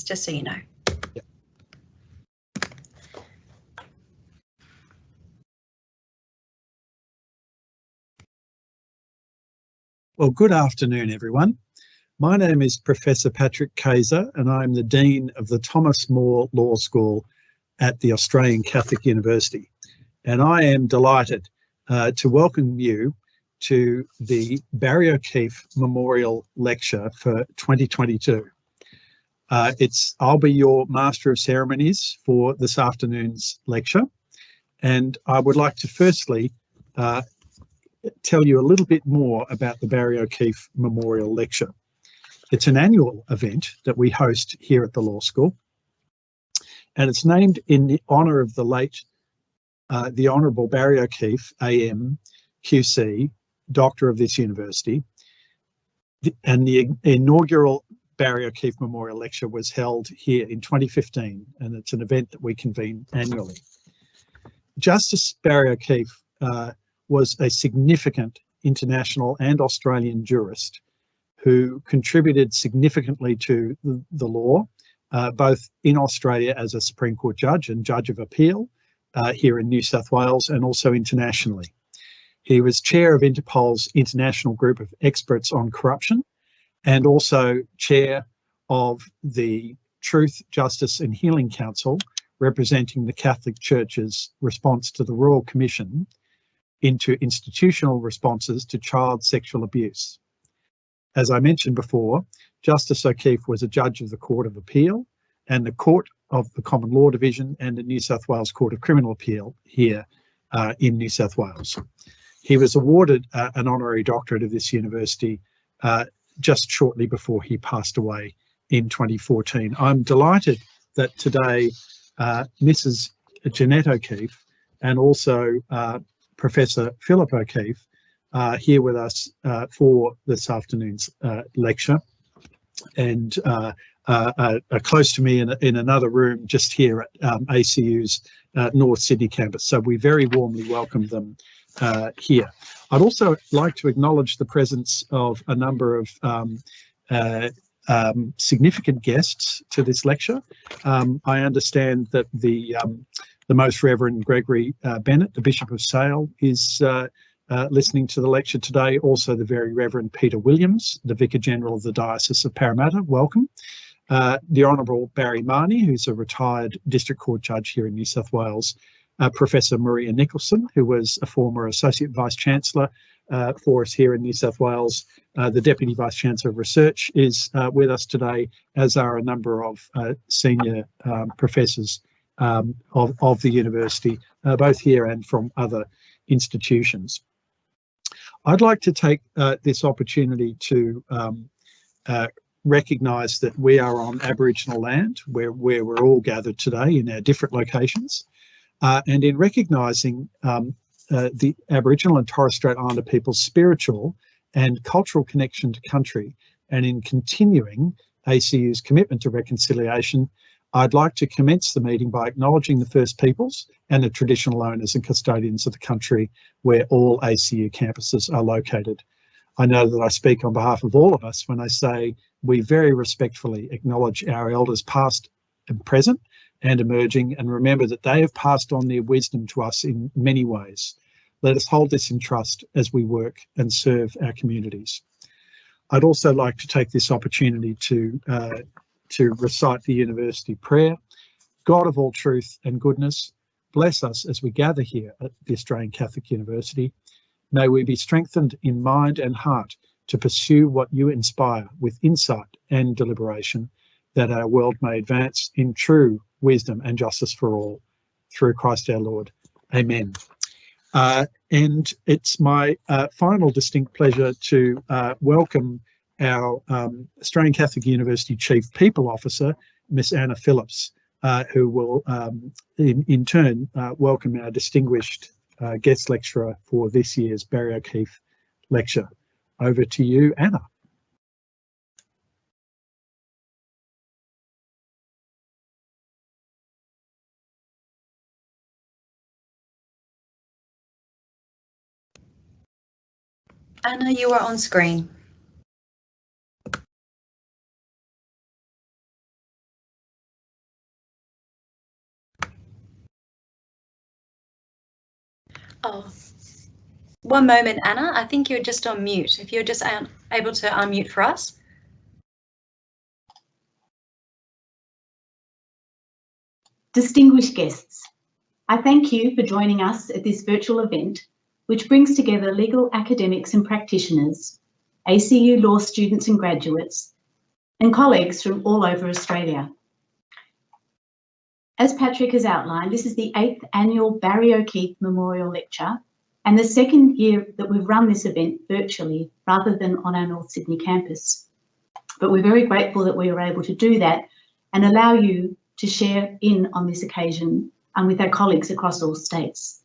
just so you know. Yeah. Well, good afternoon, everyone. My name is Professor Patrick Kayser, and I'm the Dean of the Thomas More Law School at the Australian Catholic University. And I am delighted to welcome you to the Barry O'Keefe Memorial Lecture for 2022. I'll be your Master of Ceremonies for this afternoon's lecture. And I would like to firstly tell you a little bit more about the Barry O'Keefe Memorial Lecture. It's an annual event that we host here at the law school, and it's named in the honour of the late, the Honourable Barry O'Keefe, AM, QC, Doctor of this university. And the inaugural Barry O'Keefe Memorial Lecture was held here in 2015, and it's an event that we convene annually. Justice Barry O'Keefe was a significant international and Australian jurist who contributed significantly to the law, both in Australia as a Supreme Court judge and judge of appeal here in New South Wales, and also internationally. He was chair of Interpol's International Group of Experts on Corruption, and also chair of the Truth, Justice and Healing Council, representing the Catholic Church's response to the Royal Commission into institutional responses to child sexual abuse. As I mentioned before, Justice O'Keefe was a judge of the Court of Appeal and the Court of the Common Law Division and the New South Wales Court of Criminal Appeal here in New South Wales. He was awarded an honorary doctorate of this university just shortly before he passed away in 2014. I'm delighted that today Mrs. Jeanette O'Keefe and also Professor Philip O'Keefe are here with us for this afternoon's lecture, and are close to me in another room just here at ACU's North Sydney campus. So we very warmly welcome them here. I'd also like to acknowledge the presence of a number of significant guests to this lecture. I understand that the Most Reverend Gregory Bennett, the Bishop of Sale, is listening to the lecture today. Also the Very Reverend Peter Williams, the Vicar General of the Diocese of Parramatta, welcome. The Honourable Barry Marnie, who's a retired District Court Judge here in New South Wales. Professor Maria Nicholson, who was a former Associate Vice-Chancellor for us here in New South Wales. The Deputy Vice-Chancellor of Research is with us today, as are a number of senior professors of the university, both here and from other institutions. I'd like to take this opportunity to recognise that we are on Aboriginal land, where we're all gathered today in our different locations. And in recognising the Aboriginal and Torres Strait Islander people's spiritual and cultural connection to country, and in continuing ACU's commitment to reconciliation, I'd like to commence the meeting by acknowledging the First Peoples and the traditional owners and custodians of the country where all ACU campuses are located. I know that I speak on behalf of all of us when I say we very respectfully acknowledge our elders past and present and emerging, and remember that they have passed on their wisdom to us in many ways. Let us hold this in trust as we work and serve our communities. I'd also like to take this opportunity to recite the university prayer. God of all truth and goodness, bless us as we gather here at the Australian Catholic University. May we be strengthened in mind and heart to pursue what you inspire with insight and deliberation, that our world may advance in true wisdom and justice for all, through Christ our Lord. Amen. And it's my final distinct pleasure to welcome our Australian Catholic University Chief People Officer, Miss Anna Phillips, who will in turn welcome our distinguished guest lecturer for this year's Barry O'Keefe lecture. Over to you, Anna. Anna, you are on screen. Oh, one moment, Anna. I think you're just on mute. If you're just able to unmute for us. Distinguished guests, I thank you for joining us at this virtual event, which brings together legal academics and practitioners, ACU law students and graduates, and colleagues from all over Australia. As Patrick has outlined, this is the 8th annual Barry O'Keefe Memorial Lecture and the second year that we've run this event virtually rather than on our North Sydney campus. But we're very grateful that we were able to do that and allow you to share in on this occasion and with our colleagues across all states.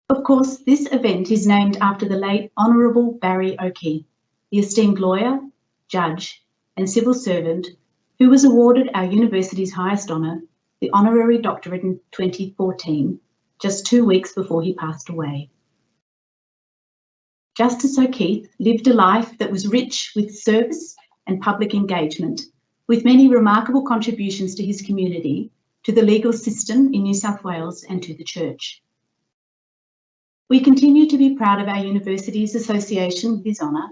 Of course, this event is named after the late Honourable Barry O'Keefe, the esteemed lawyer, judge and civil servant who was awarded our university's highest honour, the Honorary Doctorate in 2014, just 2 weeks before he passed away. Justice O'Keefe lived a life that was rich with service and public engagement, with many remarkable contributions to his community, to the legal system in New South Wales and to the Church. We continue to be proud of our university's association with his honour.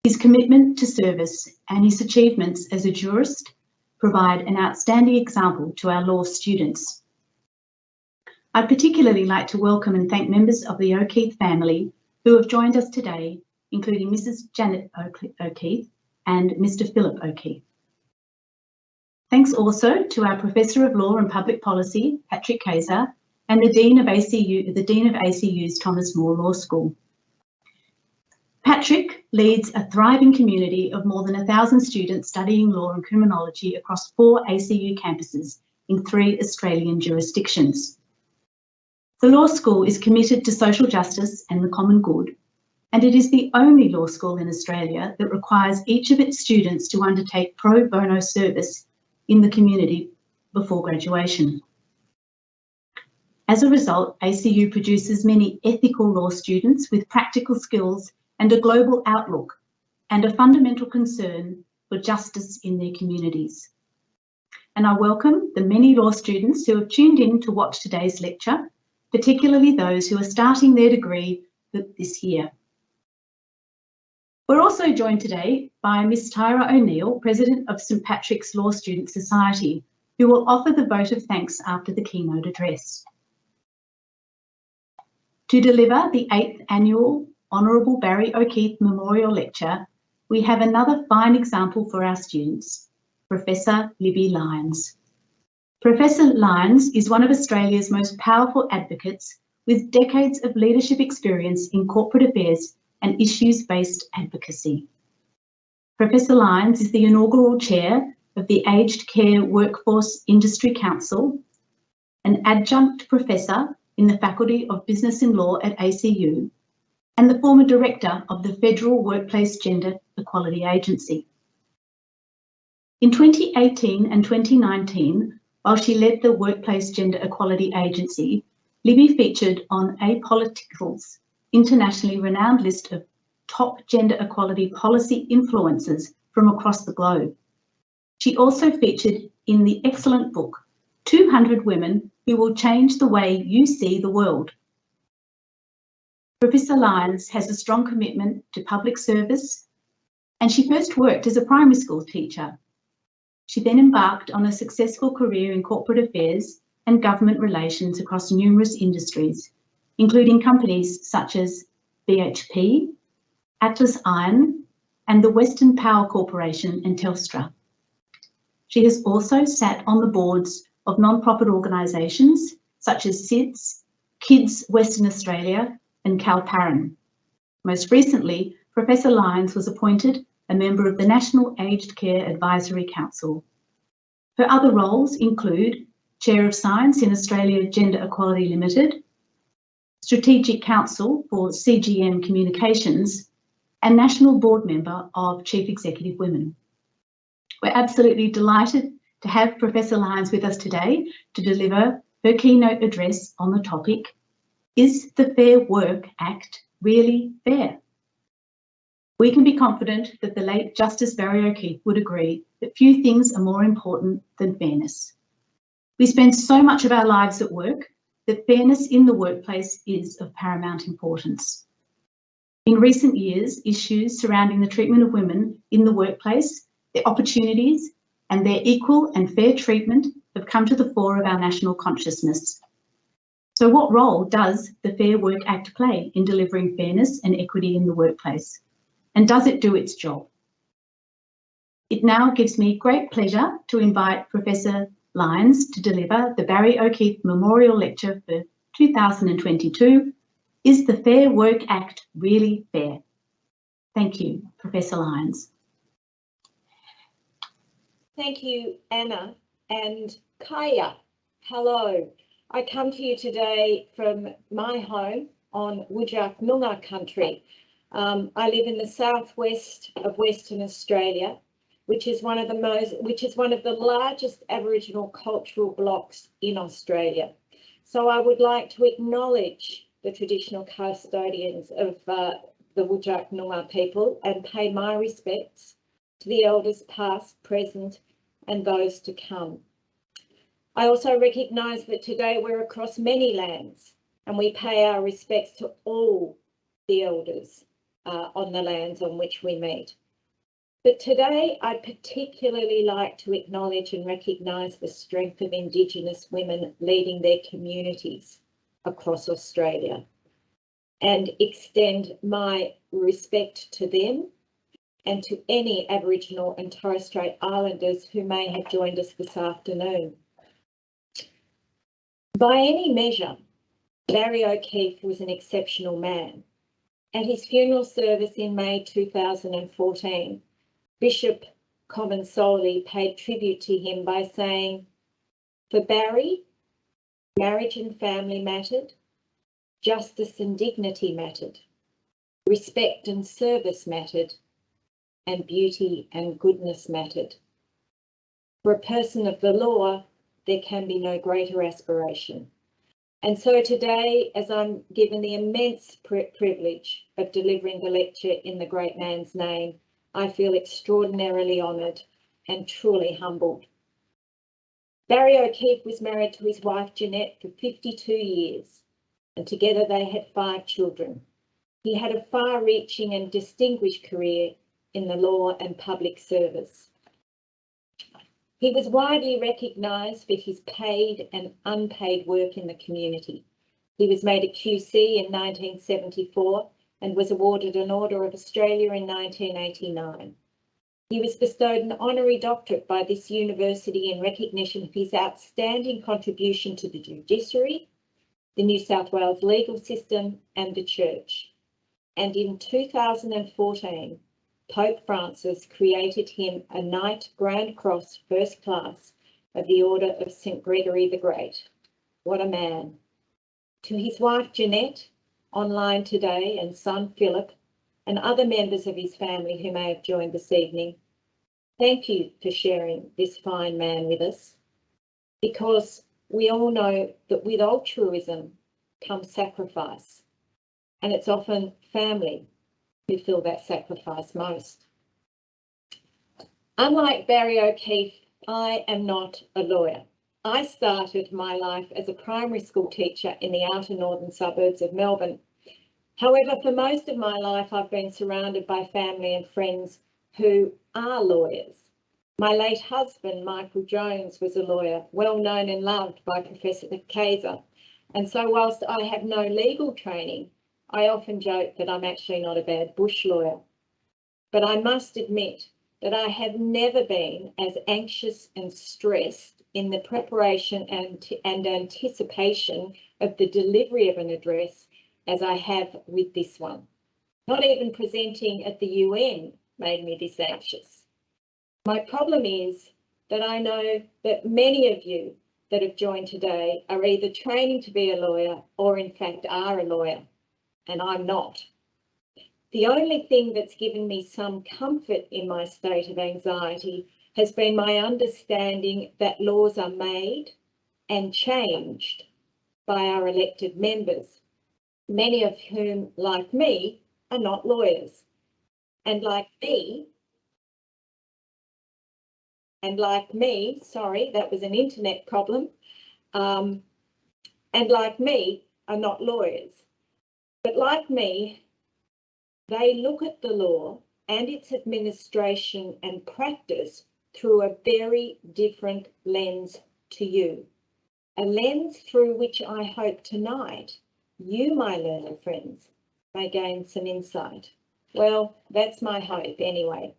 His commitment to service and his achievements as a jurist provide an outstanding example to our law students. I'd particularly like to welcome and thank members of the O'Keefe family who have joined us today, including Mrs. Janet O'Keefe and Mr. Philip O'Keefe. Thanks also to our Professor of Law and Public Policy, Patrick Kayser, and the Dean of ACU's Thomas More Law School. Patrick leads a thriving community of more than 1,000 students studying law and criminology across 4 ACU campuses in 3 Australian jurisdictions. The law school is committed to social justice and the common good, and it is the only law school in Australia that requires each of its students to undertake pro bono service in the community before graduation. As a result, ACU produces many ethical law students with practical skills and a global outlook and a fundamental concern for justice in their communities. And I welcome the many law students who have tuned in to watch today's lecture, particularly those who are starting their degree this year. We're also joined today by Ms. Tyra O'Neill, President of St Patrick's Law Student Society, who will offer the vote of thanks after the keynote address. To deliver the 8th annual Honourable Barry O'Keefe Memorial Lecture, we have another fine example for our students, Professor Libby Lyons. Professor Lyons is one of Australia's most powerful advocates with decades of leadership experience in corporate affairs and issues-based advocacy. Professor Lyons is the inaugural chair of the Aged Care Workforce Industry Council, an adjunct professor in the Faculty of Business and Law at ACU, and the former director of the Federal Workplace Gender Equality Agency. In 2018 and 2019, while she led the Workplace Gender Equality Agency, Libby featured on Apolitical's internationally renowned list of top gender equality policy influencers from across the globe. She also featured in the excellent book, 200 Women Who Will Change the Way You See the World. Professor Lyons has a strong commitment to public service, and she first worked as a primary school teacher. She then embarked on a successful career in corporate affairs and government relations across numerous industries, including companies such as BHP, Atlas Iron, and the Western Power Corporation and Telstra. She has also sat on the boards of non-profit organisations such as SIDS, Kids Western Australia, and Calparan. Most recently, Professor Lyons was appointed a member of the National Aged Care Advisory Council. Her other roles include Chair of Science in Australia Gender Equality Limited, Strategic Counsel for CGM Communications, and National Board Member of Chief Executive Women. We're absolutely delighted to have Professor Lyons with us today to deliver her keynote address on the topic, Is the Fair Work Act Really Fair? We can be confident that the late Justice Barry O'Keefe would agree that few things are more important than fairness. We spend so much of our lives at work, that fairness in the workplace is of paramount importance. In recent years, issues surrounding the treatment of women in the workplace, their opportunities, and their equal and fair treatment have come to the fore of our national consciousness. So what role does the Fair Work Act play in delivering fairness and equity in the workplace? And does it do its job? It now gives me great pleasure to invite Professor Lyons to deliver the Barry O'Keefe Memorial Lecture for 2022, Is the Fair Work Act Really Fair? Thank you, Professor Lyons. Thank you, Anna, and Kaya. Hello. I come to you today from my home on Whadjuk Noongar country. I live in the southwest of Western Australia, which is one of the largest Aboriginal cultural blocks in Australia. So I would like to acknowledge the traditional custodians of the Whadjuk Noongar people and pay my respects to the elders past, present, and those to come. I also recognise that today we're across many lands and we pay our respects to all the elders on the lands on which we meet. But today I'd particularly like to acknowledge and recognise the strength of Indigenous women leading their communities across Australia and extend my respect to them and to any Aboriginal and Torres Strait Islanders who may have joined us this afternoon. By any measure, Barry O'Keefe was an exceptional man. At his funeral service in May 2014, Bishop Comensoli paid tribute to him by saying, "For Barry, marriage and family mattered, justice and dignity mattered, respect and service mattered, and beauty and goodness mattered. For a person of the law, there can be no greater aspiration." And so today, as I'm given the immense privilege of delivering the lecture in the great man's name, I feel extraordinarily honoured and truly humbled. Barry O'Keefe was married to his wife Jeanette for 52 years, and together they had 5 children. He had a far-reaching and distinguished career in the law and public service. He was widely recognised for his paid and unpaid work in the community. He was made a QC in 1974 and was awarded an Order of Australia in 1989. He was bestowed an honorary doctorate by this university in recognition of his outstanding contribution to the judiciary, the New South Wales legal system and the church. And in 2014, Pope Francis created him a Knight Grand Cross First Class of the Order of St. Gregory the Great. What a man. To his wife Jeanette, online today, and son Philip, and other members of his family who may have joined this evening, thank you for sharing this fine man with us, because we all know that with altruism comes sacrifice, and it's often family who feel that sacrifice most. Unlike Barry O'Keefe, I am not a lawyer. I started my life as a primary school teacher in the outer northern suburbs of Melbourne. However, for most of my life, I've been surrounded by family and friends who are lawyers. My late husband, Michael Jones, was a lawyer, well known and loved by Professor Kayser. And so whilst I have no legal training, I often joke that I'm actually not a bad bush lawyer. But I must admit that I have never been as anxious and stressed in the preparation and anticipation of the delivery of an address as I have with this one. Not even presenting at the UN made me this anxious. My problem is that I know that many of you that have joined today are either training to be a lawyer or in fact are a lawyer, and I'm not. The only thing that's given me some comfort in my state of anxiety has been my understanding that laws are made and changed by our elected members, many of whom, like me, are not lawyers. And like me, sorry, that was an internet problem, and like me, are not lawyers. But like me, they look at the law and its administration and practice through a very different lens to you. A lens through which I hope tonight you, my learner friends, may gain some insight. Well, that's my hope anyway.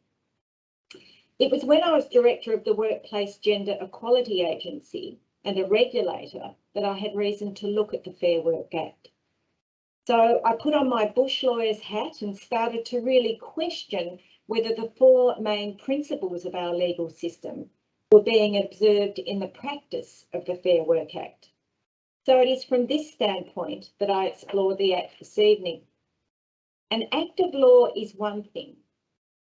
It was when I was director of the Workplace Gender Equality Agency and a regulator that I had reason to look at the Fair Work Act. So I put on my bush lawyer's hat and started to really question whether the four main principles of our legal system were being observed in the practice of the Fair Work Act. So it is from this standpoint that I explore the Act this evening. An act of law is one thing,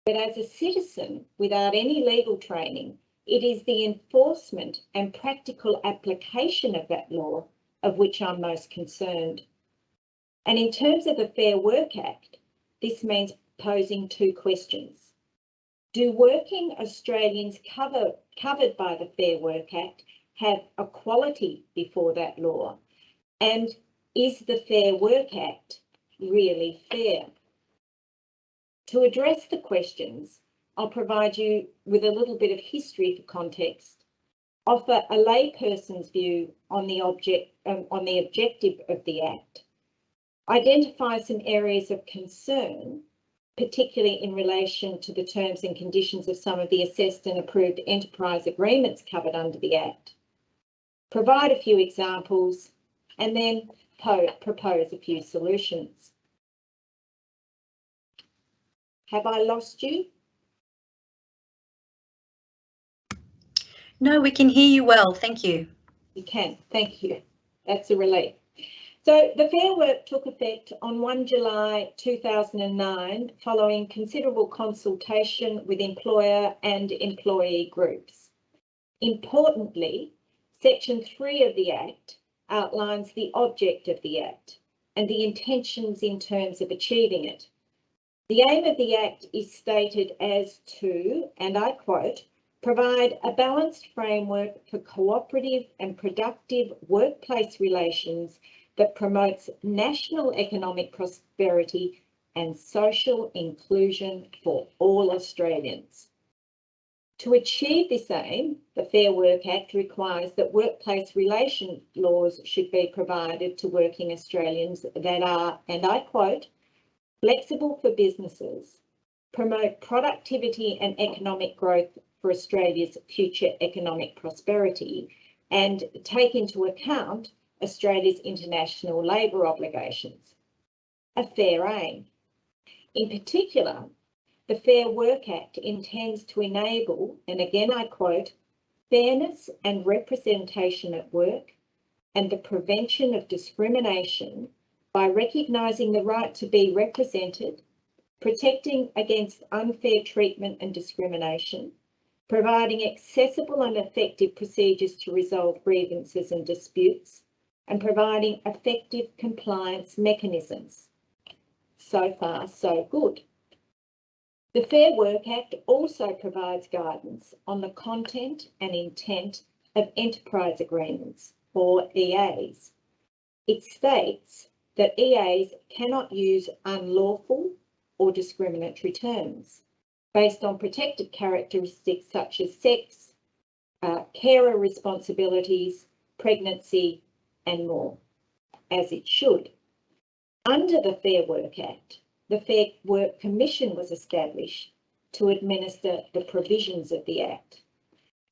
but as a citizen without any legal training, it is the enforcement and practical application of that law of which I'm most concerned. And in terms of the Fair Work Act, this means posing two questions. Do working Australians covered by the Fair Work Act have equality before that law? And is the Fair Work Act really fair? To address the questions, I'll provide you with a little bit of history for context, offer a layperson's view on the objective of the Act, identify some areas of concern, particularly in relation to the terms and conditions of some of the assessed and approved enterprise agreements covered under the Act, provide a few examples, and then propose a few solutions. Have I lost you? No, we can hear you well. Thank you. You can. Thank you. That's a relief. So the Fair Work took effect on 1 July 2009 following considerable consultation with employer and employee groups. Importantly, Section 3 of the Act outlines the object of the Act and the intentions in terms of achieving it. The aim of the Act is stated as to, and I quote, provide a balanced framework for cooperative and productive workplace relations that promotes national economic prosperity and social inclusion for all Australians. To achieve this aim, the Fair Work Act requires that workplace relation laws should be provided to working Australians that are, and I quote, flexible for businesses, promote productivity and economic growth for Australia's future economic prosperity, and take into account Australia's international labour obligations. A fair aim. In particular, the Fair Work Act intends to enable, and again I quote, fairness and representation at work and the prevention of discrimination by recognising the right to be represented, protecting against unfair treatment and discrimination, providing accessible and effective procedures to resolve grievances and disputes, and providing effective compliance mechanisms. So far, so good. The Fair Work Act also provides guidance on the content and intent of enterprise agreements, or EAs. It states that EAs cannot use unlawful or discriminatory terms based on protected characteristics such as sex, carer responsibilities, pregnancy, and more, as it should. Under the Fair Work Act, the Fair Work Commission was established to administer the provisions of the Act.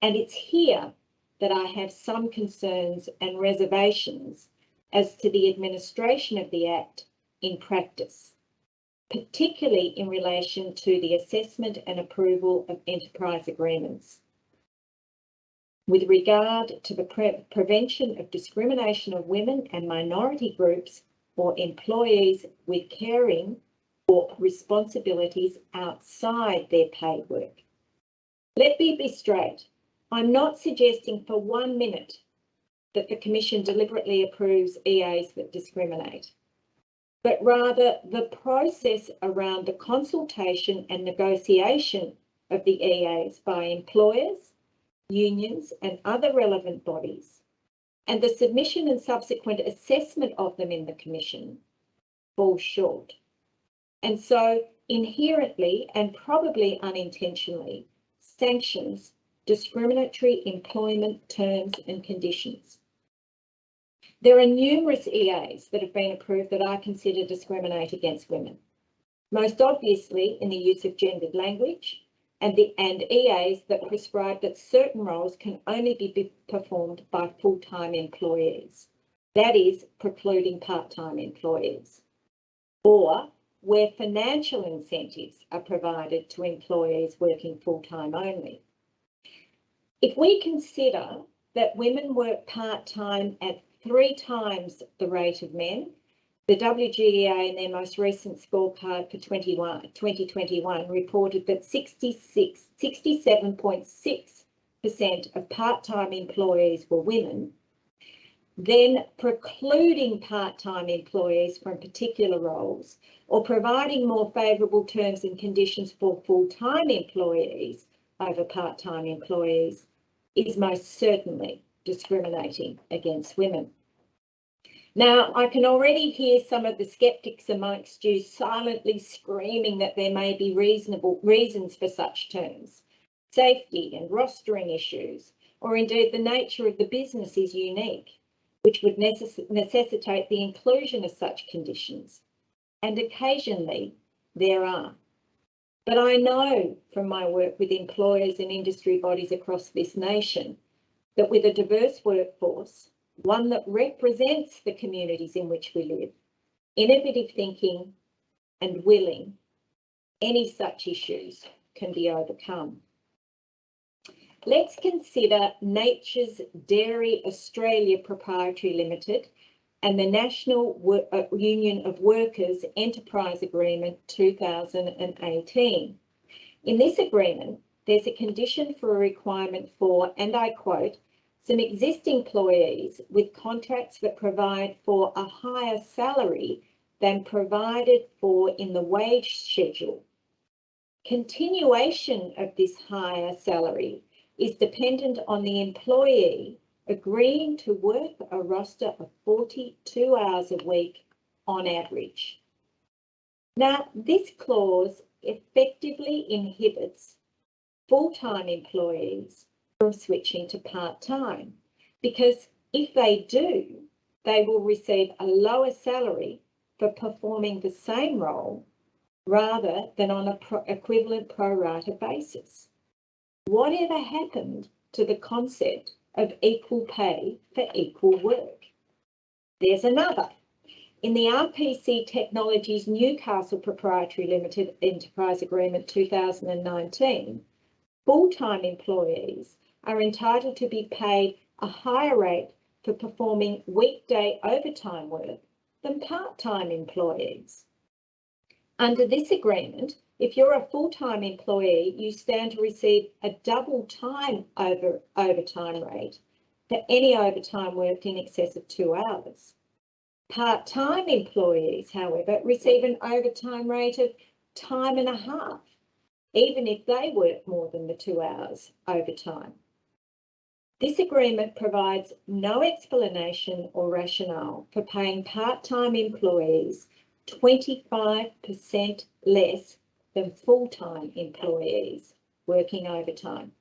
And it's here that I have some concerns and reservations as to the administration of the Act in practice, particularly in relation to the assessment and approval of enterprise agreements. With regard to the prevention of discrimination of women and minority groups or employees with caring or responsibilities outside their paid work. Let me be straight. I'm not suggesting for 1 minute that the Commission deliberately approves EAs that discriminate, but rather the process around the consultation and negotiation of the EAs by employers, unions and other relevant bodies and the submission and subsequent assessment of them in the Commission falls short. And so inherently and probably unintentionally sanctions discriminatory employment terms and conditions. There are numerous EAs that have been approved that I consider discriminate against women, most obviously in the use of gendered language, and EAs that prescribe that certain roles can only be performed by full-time employees, that is, precluding part-time employees, or where financial incentives are provided to employees working full-time only. If we consider that women work part-time at 3 times the rate of men, the WGEA in their most recent scorecard for 2021 reported that 67.6% of part-time employees were women, then precluding part-time employees from particular roles or providing more favourable terms and conditions for full-time employees over part-time employees is most certainly discriminating against women. Now, I can already hear some of the sceptics amongst you silently screaming that there may be reasonable reasons for such terms. Safety and rostering issues, or indeed the nature of the business is unique, which would necessitate the inclusion of such conditions. And occasionally there are. But I know from my work with employers and industry bodies across this nation that with a diverse workforce, one that represents the communities in which we live, innovative thinking and willing, any such issues can be overcome. Let's consider Nature's Dairy Australia Proprietary Limited and the National Union of Workers Enterprise Agreement 2018. In this agreement, there's a condition for a requirement for, and I quote, some existing employees with contracts that provide for a higher salary than provided for in the wage schedule. Continuation of this higher salary is dependent on the employee agreeing to work a roster of 42 hours a week on average. Now, this clause effectively inhibits full-time employees from switching to part-time, because if they do, they will receive a lower salary for performing the same role rather than on an equivalent pro rata basis. Whatever happened to the concept of equal pay for equal work? There's another. In the RPC Technologies Newcastle Proprietary Limited Enterprise Agreement 2019, full-time employees are entitled to be paid a higher rate for performing weekday overtime work than part-time employees. Under this agreement, if you're a full-time employee, you stand to receive a double time overtime rate for any overtime worked in excess of 2 hours. Part-time employees, however, receive an overtime rate of time and a half, even if they work more than the 2 hours overtime. This agreement provides no explanation or rationale for paying part-time employees 25% less than full-time employees working overtime.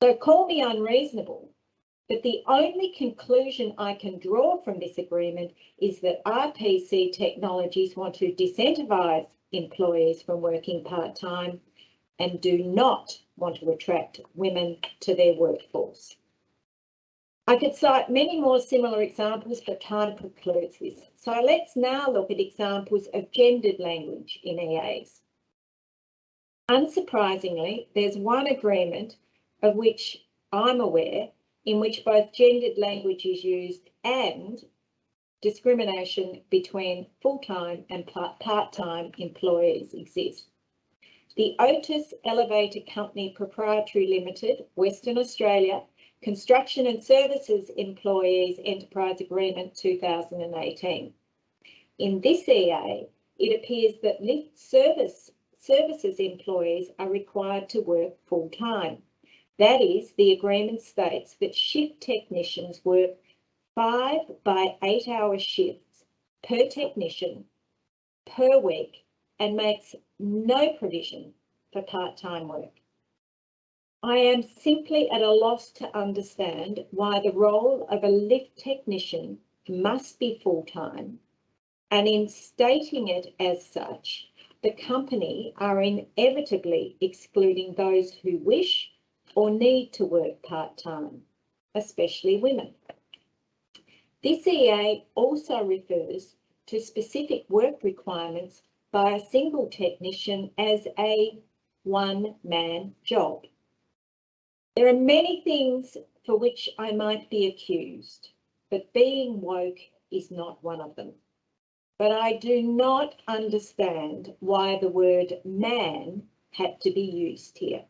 So call me unreasonable, but the only conclusion I can draw from this agreement is that RPC Technologies want to disincentivise employees from working part-time and do not want to attract women to their workforce. I could cite many more similar examples, but time precludes this. So let's now look at examples of gendered language in EAs. Unsurprisingly, there's one agreement of which I'm aware in which both gendered language is used and discrimination between full-time and part-time employees exists. The Otis Elevator Company Proprietary Limited, Western Australia, Construction and Services Employees Enterprise Agreement 2018. In this EA, it appears that lift services employees are required to work full-time. That is, the agreement states that shift technicians work 5 by 8 hour shifts per technician per week and makes no provision for part-time work. I am simply at a loss to understand why the role of a lift technician must be full-time, and in stating it as such, the company are inevitably excluding those who wish or need to work part-time, especially women. This EA also refers to specific work requirements by a single technician as a one-man job. There are many things for which I might be accused, but being woke is not one of them. But I do not understand why the word man had to be used here.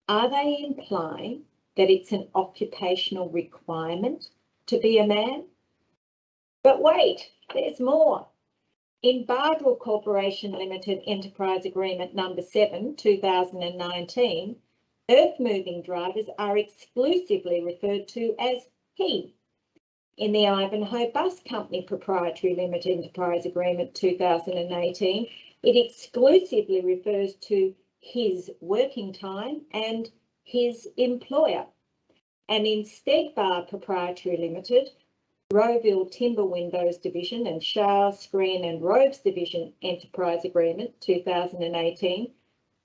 Are they implying that it's an occupational requirement to be a man? But wait, there's more. In Bardwell Corporation Limited Enterprise Agreement number 7, 2019, earth-moving drivers are exclusively referred to as he. In the Ivanhoe Bus Company Proprietary Limited Enterprise Agreement 2018, it exclusively refers to his working time and his employer. And in Stegbar Proprietary Limited, Rowville Timber Windows Division and Shah Screen and Robes Division Enterprise Agreement 2018,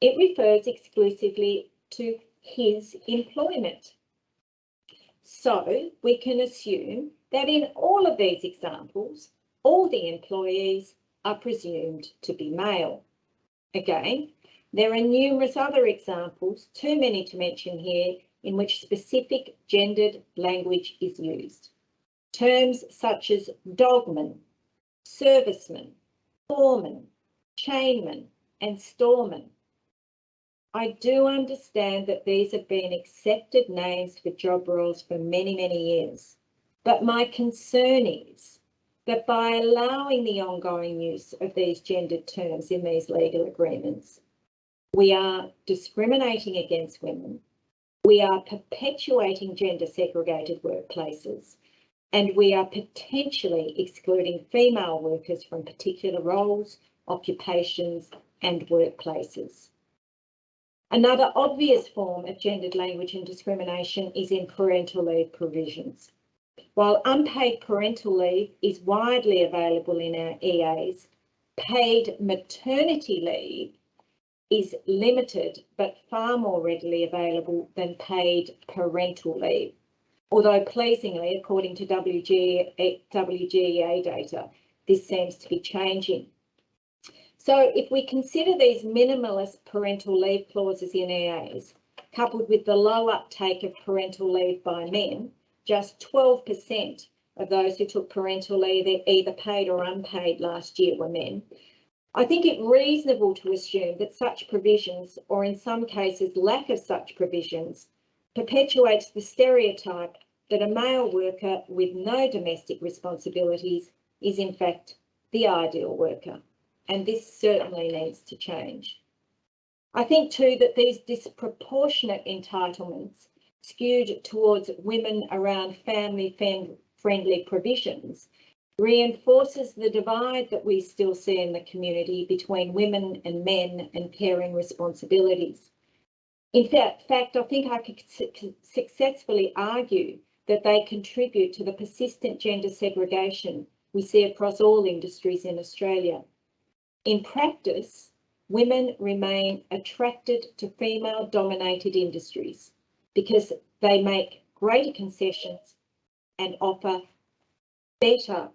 it refers exclusively to his employment. So we can assume that in all of these examples, all the employees are presumed to be male. Again, there are numerous other examples, too many to mention here, in which specific gendered language is used. Terms such as dogman, serviceman, foreman, chainman, and storeman. I do understand that these have been accepted names for job roles for many, many years. But my concern is that by allowing the ongoing use of these gendered terms in these legal agreements, we are discriminating against women, we are perpetuating gender segregated workplaces, and we are potentially excluding female workers from particular roles, occupations, and workplaces. Another obvious form of gendered language and discrimination is in parental leave provisions. While unpaid parental leave is widely available in our EAs, paid maternity leave is limited but far more readily available than paid parental leave. Although pleasingly, according to WGEA data, this seems to be changing. So if we consider these minimalist parental leave clauses in EAs, coupled with the low uptake of parental leave by men, just 12% of those who took parental leave, either paid or unpaid last year, were men. I think it reasonable to assume that such provisions, or in some cases lack of such provisions, perpetuates the stereotype that a male worker with no domestic responsibilities is in fact the ideal worker. And this certainly needs to change. I think too that these disproportionate entitlements skewed towards women around family-friendly provisions reinforces the divide that we still see in the community between women and men and caring responsibilities. In fact, I think I could successfully argue that they contribute to the persistent gender segregation we see across all industries in Australia. In practice, women remain attracted to female-dominated industries because they make greater concessions and offer better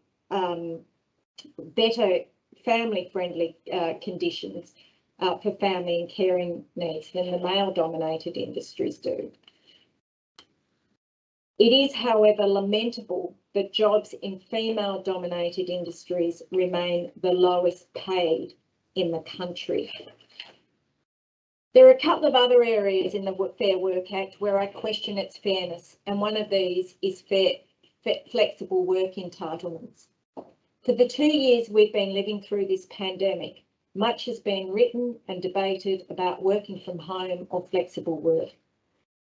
family-friendly conditions for family and caring needs than the male-dominated industries do. It is, however, lamentable that jobs in female-dominated industries remain the lowest paid in the country. There are a couple of other areas in the Fair Work Act where I question its fairness, and one of these is flexible work entitlements. For the 2 years we've been living through this pandemic, much has been written and debated about working from home or flexible work.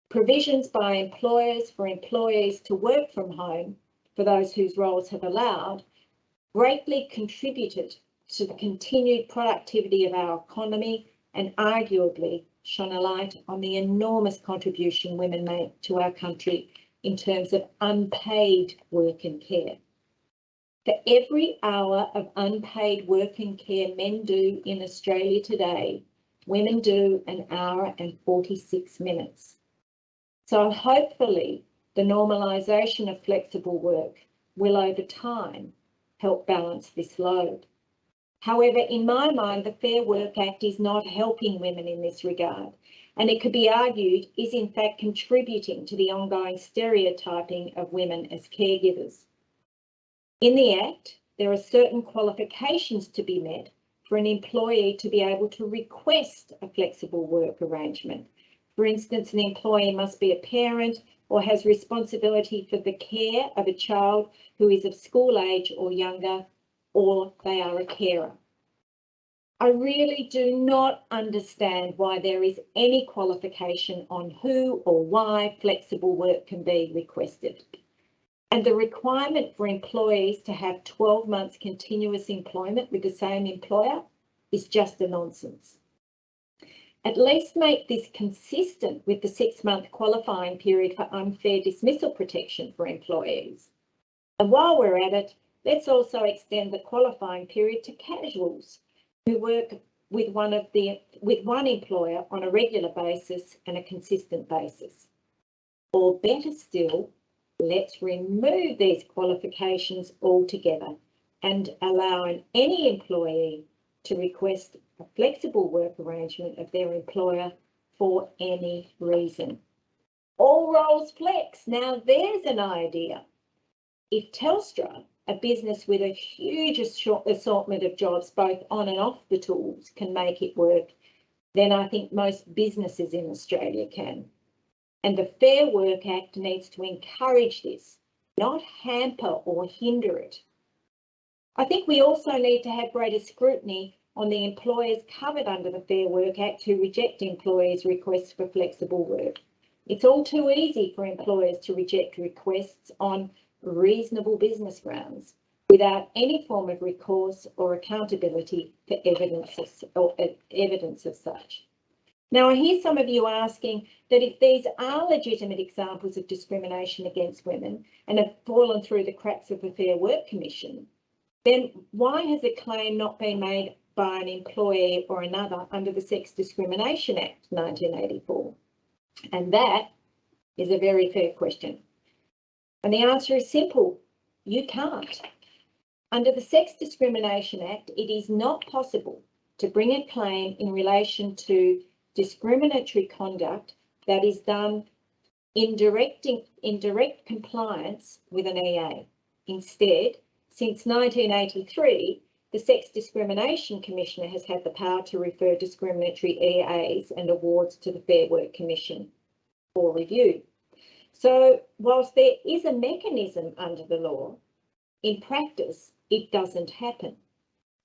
Provisions by employers for employees to work from home for those whose roles have allowed, greatly contributed to the continued productivity of our economy and arguably shone a light on the enormous contribution women make to our country in terms of unpaid work and care. For every hour of unpaid work and care men do in Australia today, women do an hour and 46 minutes. So hopefully the normalisation of flexible work will over time help balance this load. However, in my mind, the Fair Work Act is not helping women in this regard, and it could be argued is in fact contributing to the ongoing stereotyping of women as caregivers. In the Act, there are certain qualifications to be met for an employee to be able to request a flexible work arrangement. For instance, an employee must be a parent or has responsibility for the care of a child who is of school age or younger, or they are a carer. I really do not understand why there is any qualification on who or why flexible work can be requested. And the requirement for employees to have 12 months continuous employment with the same employer is just a nonsense. At least make this consistent with the 6-month qualifying period for unfair dismissal protection for employees. And while we're at it, let's also extend the qualifying period to casuals who work with one employer on a regular basis and a consistent basis. Or better still, let's remove these qualifications altogether and allow any employee to request a flexible work arrangement of their employer for any reason. All roles flex. Now there's an idea. If Telstra, a business with a huge assortment of jobs both on and off the tools, can make it work, then I think most businesses in Australia can. And the Fair Work Act needs to encourage this, not hamper or hinder it. I think we also need to have greater scrutiny on the employers covered under the Fair Work Act who reject employees' requests for flexible work. It's all too easy for employers to reject requests on reasonable business grounds without any form of recourse or accountability for evidence of such. Now, I hear some of you asking that if these are legitimate examples of discrimination against women and have fallen through the cracks of the Fair Work Commission, then why has a claim not been made by an employee or another under the Sex Discrimination Act 1984? And that is a very fair question. And the answer is simple: you can't. Under the Sex Discrimination Act, it is not possible to bring a claim in relation to discriminatory conduct that is done in direct compliance with an EA. Instead, since 1983, the Sex Discrimination Commissioner has had the power to refer discriminatory EAs and awards to the Fair Work Commission for review. So whilst there is a mechanism under the law, in practice, it doesn't happen.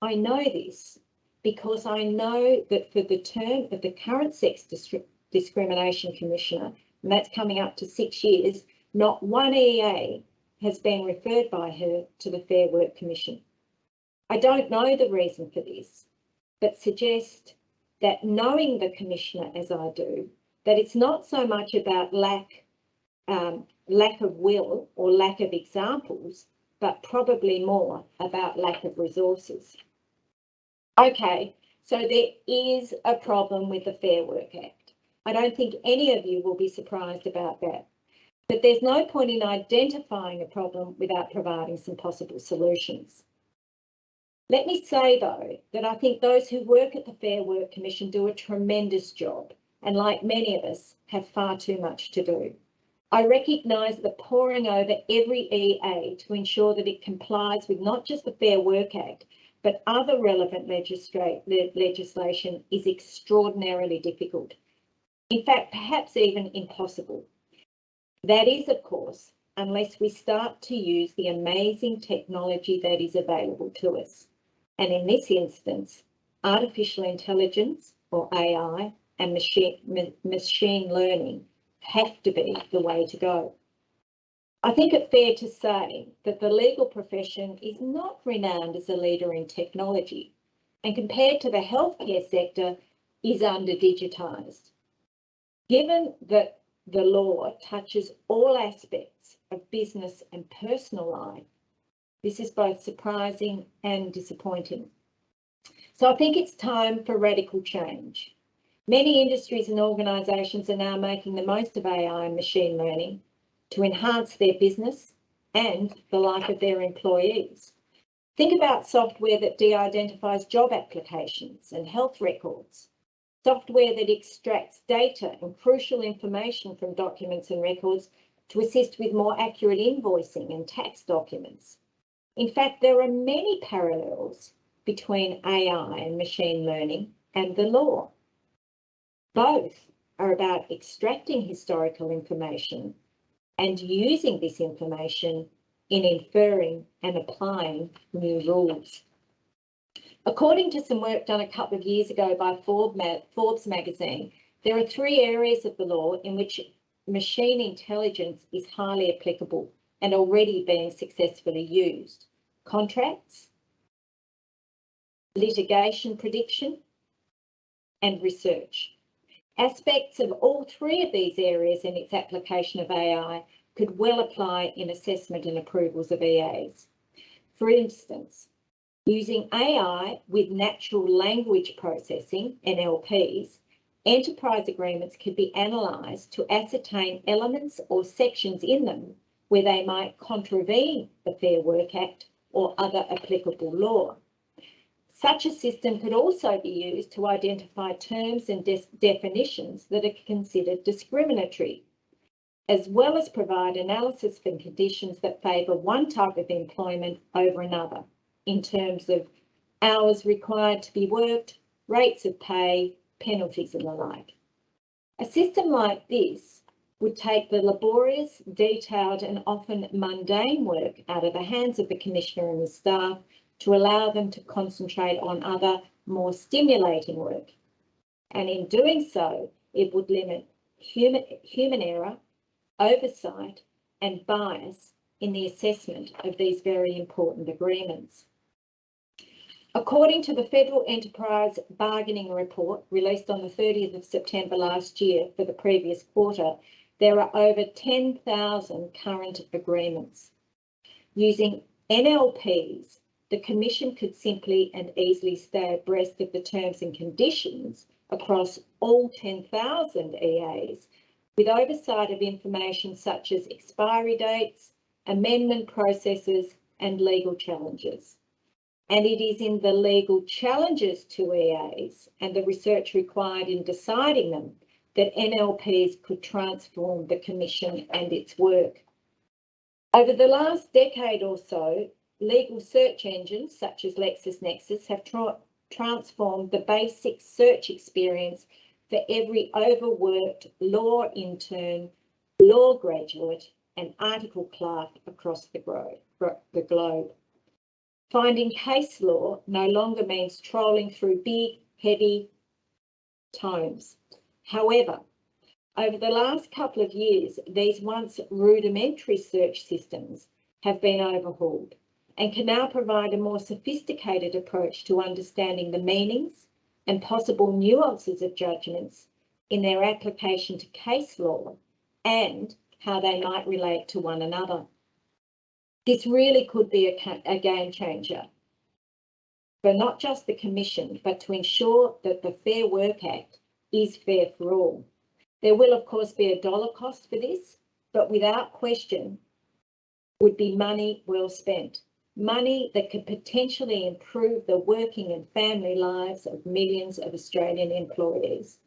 I know this because I know that for the term of the current Sex Discrimination Commissioner, and that's coming up to 6 years, not one EA has been referred by her to the Fair Work Commission. I don't know the reason for this, but suggest that knowing the Commissioner as I do, that it's not so much about lack of will or lack of examples, but probably more about lack of resources. Okay, so there is a problem with the Fair Work Act. I don't think any of you will be surprised about that. But there's no point in identifying a problem without providing some possible solutions. Let me say, though, that I think those who work at the Fair Work Commission do a tremendous job and, like many of us, have far too much to do. I recognise that poring over every EA to ensure that it complies with not just the Fair Work Act, but other relevant legislation is extraordinarily difficult. In fact, perhaps even impossible. That is, of course, unless we start to use the amazing technology that is available to us. And in this instance, artificial intelligence, or AI, and machine learning have to be the way to go. I think it's fair to say that the legal profession is not renowned as a leader in technology, and compared to the healthcare sector, is under-digitised. Given that the law touches all aspects of business and personal life, this is both surprising and disappointing. So I think it's time for radical change. Many industries and organisations are now making the most of AI and machine learning to enhance their business and the life of their employees. Think about software that de-identifies job applications and health records, software that extracts data and crucial information from documents and records to assist with more accurate invoicing and tax documents. In fact, there are many parallels between AI and machine learning and the law. Both are about extracting historical information and using this information in inferring and applying new rules. According to some work done a couple of years ago by Forbes magazine, there are 3 areas of the law in which machine intelligence is highly applicable and already being successfully used: contracts, litigation prediction, and research. Aspects of all 3 of these areas in its application of AI could well apply in assessment and approvals of EAs. For instance, using AI with natural language processing, NLPs, enterprise agreements could be analysed to ascertain elements or sections in them where they might contravene the Fair Work Act or other applicable law. Such a system could also be used to identify terms and definitions that are considered discriminatory, as well as provide analysis for conditions that favour one type of employment over another, in terms of hours required to be worked, rates of pay, penalties and the like. A system like this would take the laborious, detailed and often mundane work out of the hands of the Commissioner and the staff to allow them to concentrate on other, more stimulating work. And in doing so, it would limit human error, oversight and bias in the assessment of these very important agreements. According to the Federal Enterprise Bargaining Report released on the 30th of September last year for the previous quarter, there are over 10,000 current agreements. Using NLPs, the Commission could simply and easily stay abreast of the terms and conditions across all 10,000 EAs, with oversight of information such as expiry dates, amendment processes and legal challenges. And it is in the legal challenges to EAs and the research required in deciding them that NLPs could transform the Commission and its work. Over the last decade or so, legal search engines such as LexisNexis have transformed the basic search experience for every overworked law intern, law graduate and article clerk across the globe. Finding case law no longer means trolling through big, heavy tomes. However, over the last couple of years, these once rudimentary search systems have been overhauled and can now provide a more sophisticated approach to understanding the meanings and possible nuances of judgments in their application to case law and how they might relate to one another. This really could be a game changer for not just the Commission, but to ensure that the Fair Work Act is fair for all. There will, of course, be a dollar cost for this, but without question would be money well spent. Money that could potentially improve the working and family lives of millions of Australian employees.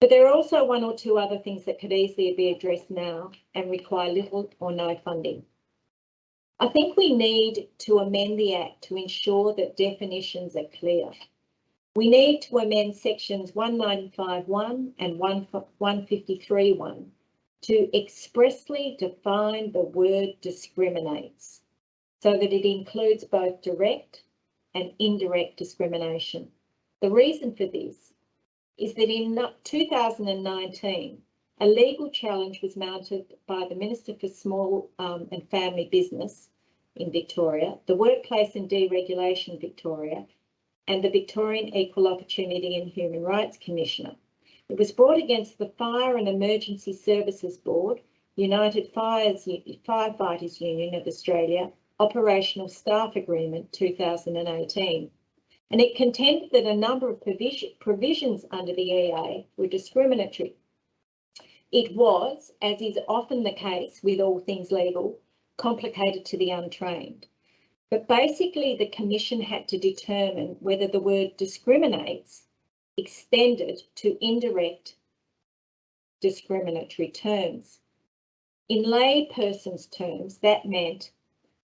But there are also 1 or 2 other things that could easily be addressed now and require little or no funding. I think we need to amend the Act to ensure that definitions are clear. We need to amend sections 195(1) and 153(1) to expressly define the word discriminates, so that it includes both direct and indirect discrimination. The reason for this is that in 2019, a legal challenge was mounted by the Minister for Small and Family Business in Victoria, the Workplace and Deregulation Victoria, and the Victorian Equal Opportunity and Human Rights Commissioner. It was brought against the Fire and Emergency Services Board, United Firefighters Union of Australia, Operational Staff Agreement 2018. And it contended that a number of provisions under the EA were discriminatory. It was, as is often the case with all things legal, complicated to the untrained. But basically, the Commission had to determine whether the word discriminates extended to indirect discriminatory terms. In layperson's terms, that meant,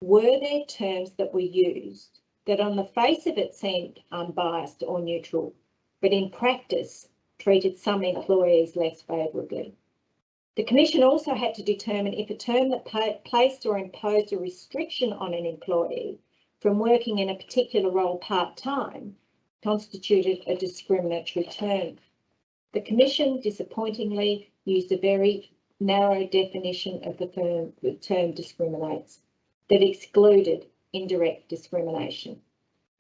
were there terms that were used that on the face of it seemed unbiased or neutral, but in practice treated some employees less favourably? The Commission also had to determine if a term that placed or imposed a restriction on an employee from working in a particular role part-time constituted a discriminatory term. The Commission, disappointingly, used a very narrow definition of the term discriminates that excluded indirect discrimination.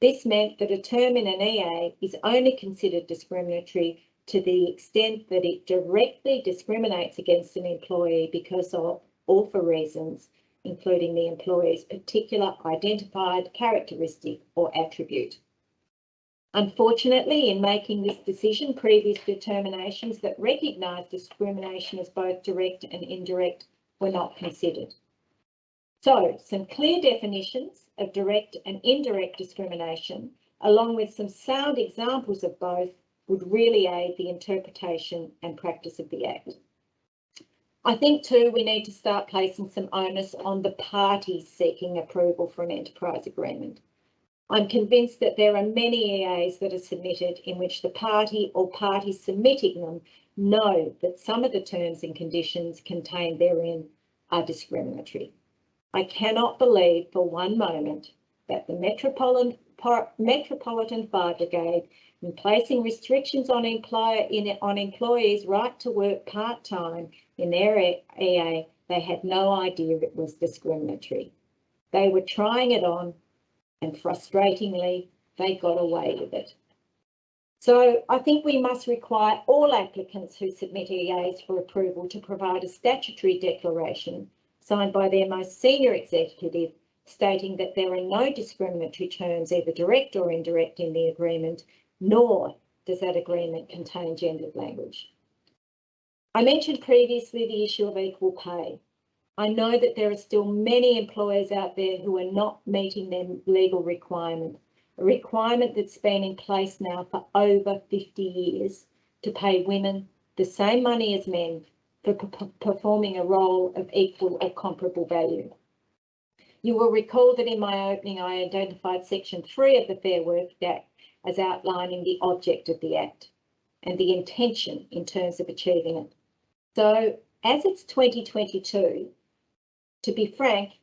This meant that a term in an EA is only considered discriminatory to the extent that it directly discriminates against an employee because of or for reasons including the employee's particular identified characteristic or attribute. Unfortunately, in making this decision, previous determinations that recognise discrimination as both direct and indirect were not considered. So, some clear definitions of direct and indirect discrimination, along with some sound examples of both, would really aid the interpretation and practice of the Act. I think too we need to start placing some onus on the parties seeking approval for an enterprise agreement. I'm convinced that there are many EAs that are submitted in which the party or parties submitting them know that some of the terms and conditions contained therein are discriminatory. I cannot believe for one moment that the Metropolitan Fire Brigade, in placing restrictions on employees' right to work part-time in their EA, they had no idea it was discriminatory. They were trying it on, and frustratingly, they got away with it. So I think we must require all applicants who submit EAs for approval to provide a statutory declaration signed by their most senior executive stating that there are no discriminatory terms, either direct or indirect, in the agreement, nor does that agreement contain gendered language. I mentioned previously the issue of equal pay. I know that there are still many employers out there who are not meeting their legal requirement, a requirement that's been in place now for over 50 years to pay women the same money as men for performing a role of equal or comparable value. You will recall that in my opening I identified Section 3 of the Fair Work Act as outlining the object of the Act and the intention in terms of achieving it. So, as it's 2022, to be frank,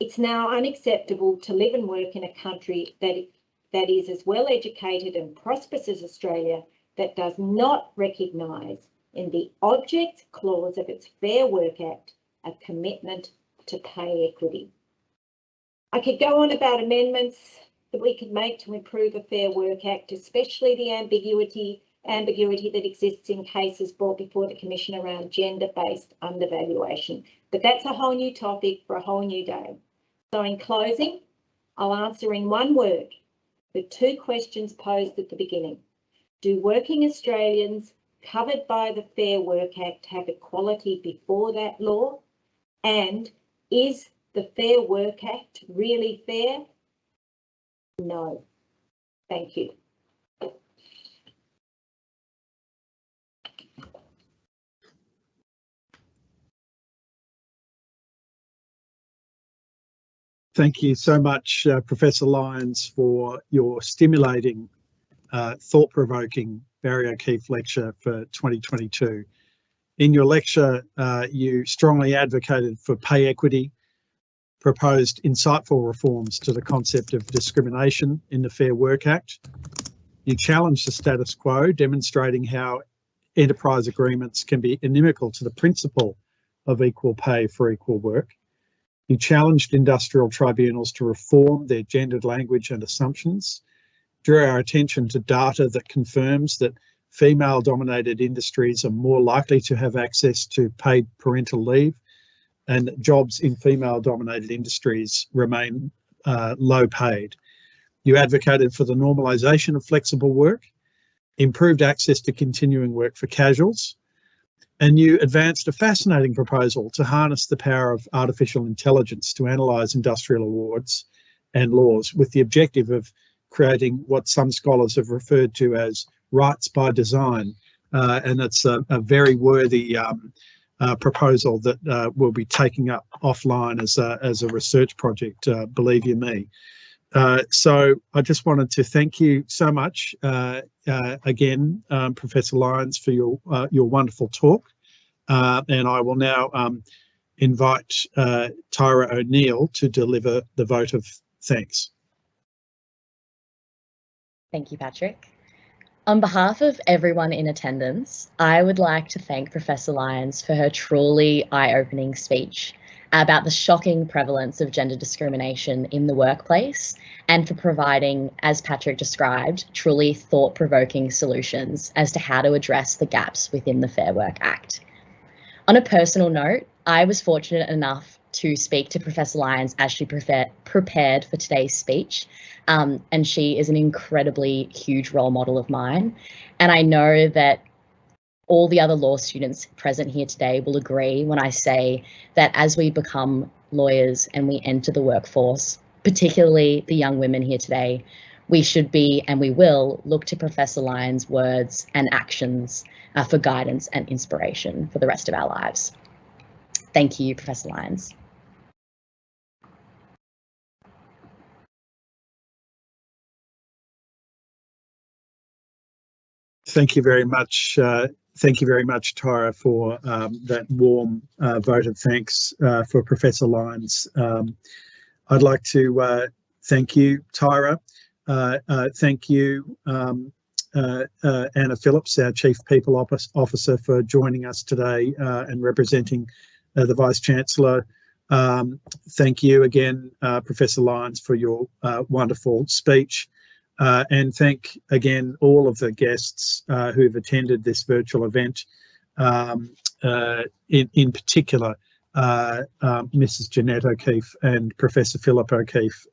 it's now unacceptable to live and work in a country that is as well educated and prosperous as Australia that does not recognise in the object clause of its Fair Work Act a commitment to pay equity. I could go on about amendments that we could make to improve the Fair Work Act, especially the ambiguity that exists in cases brought before the Commission around gender-based undervaluation. But that's a whole new topic for a whole new day. So in closing, I'll answer in one word the two questions posed at the beginning. Do working Australians covered by the Fair Work Act have equality before that law? And is the Fair Work Act really fair? No. Thank you. Thank you so much, Professor Lyons, for your stimulating, thought-provoking Barry O'Keefe lecture for 2022. In your lecture, you strongly advocated for pay equity, proposed insightful reforms to the concept of discrimination in the Fair Work Act. You challenged the status quo, demonstrating how enterprise agreements can be inimical to the principle of equal pay for equal work. You challenged industrial tribunals to reform their gendered language and assumptions, drew our attention to data that confirms that female-dominated industries are more likely to have access to paid parental leave, and jobs in female-dominated industries remain low paid. You advocated for the normalisation of flexible work, improved access to continuing work for casuals, and you advanced a fascinating proposal to harness the power of artificial intelligence to analyse industrial awards and laws with the objective of creating what some scholars have referred to as rights by design. And it's a very worthy proposal that we'll be taking up offline as a research project, believe you me. So I just wanted to thank you so much again, Professor Lyons, for your wonderful talk. And I will now invite Tyra O'Neill to deliver the vote of thanks. Thank you, Patrick. On behalf of everyone in attendance, I would like to thank Professor Lyons for her truly eye-opening speech about the shocking prevalence of gender discrimination in the workplace and for providing, as Patrick described, truly thought-provoking solutions as to how to address the gaps within the Fair Work Act. On a personal note, I was fortunate enough to speak to Professor Lyons as she prepared for today's speech, and she is an incredibly huge role model of mine. And I know that all the other law students present here today will agree when I say that as we become lawyers and we enter the workforce, particularly the young women here today, we should be and we will look to Professor Lyons' words and actions for guidance and inspiration for the rest of our lives. Thank you, Professor Lyons. Thank you very much. Thank you very much, Tyra, for that warm vote of thanks for Professor Lyons. I'd like to thank you, Tyra. Thank you, Anna Phillips, our Chief People Officer, for joining us today and representing the Vice-Chancellor. Thank you again, Professor Lyons, for your wonderful speech. And thank again all of the guests who have attended this virtual event, in particular Mrs. Jeanette O'Keefe and Professor Philip O'Keefe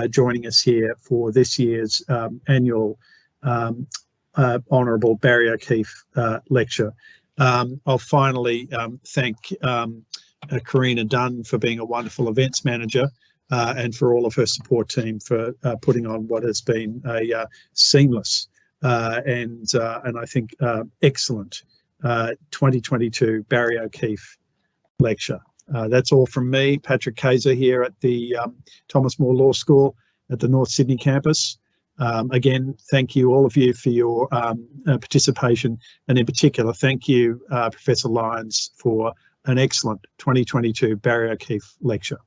joining us here for this year's annual Honourable Barry O'Keefe lecture. I'll finally thank Karina Dunn for being a wonderful events manager, and for all of her support team for putting on what has been a seamless and I think excellent 2022 Barry O'Keefe lecture. That's all from me, Patrick Kayser, here at the Thomas More Law School at the North Sydney campus. Again, thank you all of you for your participation, and in particular, thank you, Professor Lyons, for an excellent 2022 Barry O'Keefe lecture.